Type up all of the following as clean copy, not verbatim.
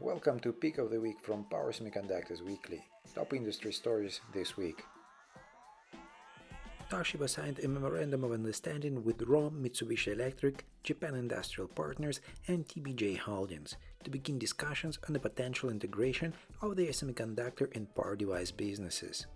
Welcome to Pick of the Week from Power Semiconductors Weekly. Top industry stories this week. Toshiba signed a memorandum of understanding with ROHM, Mitsubishi Electric, Japan Industrial Partners, and TBJ Holdings to begin discussions on the potential integration of their semiconductor and power device businesses.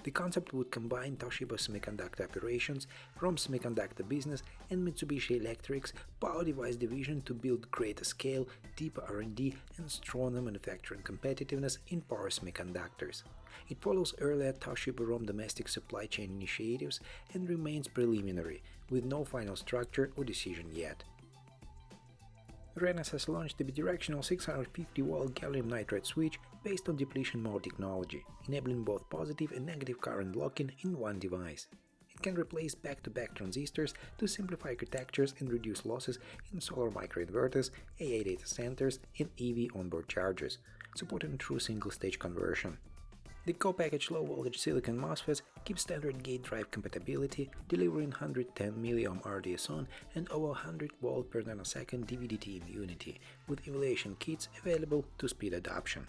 The concept would combine Toshiba semiconductor operations, ROHM semiconductor business, and Mitsubishi Electric's power device division to build greater scale, deeper R&D, and stronger manufacturing competitiveness in power semiconductors. It follows earlier Toshiba ROHM domestic supply chain initiatives and remains preliminary, with no final structure or decision yet. Renesas launched a bidirectional 650-volt gallium nitride switch based on depletion mode technology, enabling both positive and negative current lock-in in one device. It can replace back-to-back transistors to simplify architectures and reduce losses in solar microinverters, AI data centers, and EV onboard chargers, supporting true single-stage conversion. The co-packaged low-voltage silicon MOSFETs keep standard gate drive compatibility, delivering 110 mA RDS(on) and over 100 volt per nanosecond DVDT immunity, with evaluation kits available to speed adoption.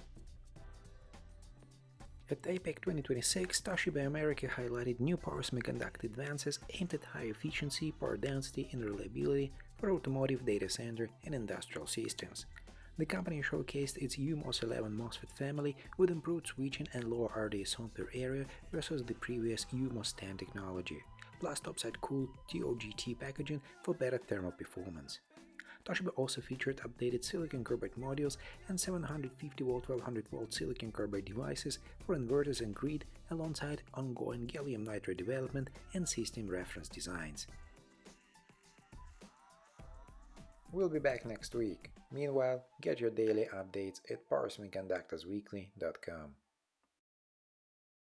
At APEC 2026, Toshiba America highlighted new power semiconductor advances aimed at high efficiency, power density, and reliability for automotive, data center, and industrial systems. The company showcased its UMOS11 MOSFET family with improved switching and lower RDS(on) per area versus the previous UMOS 10 technology, plus topside-cooled TOGT packaging for better thermal performance. Toshiba also featured updated silicon carbide modules and 750-volt 1200-volt silicon carbide devices for inverters and grid, alongside ongoing gallium nitride development and system reference designs. We'll be back next week. Meanwhile, get your daily updates at powersemiconductorsweekly.com.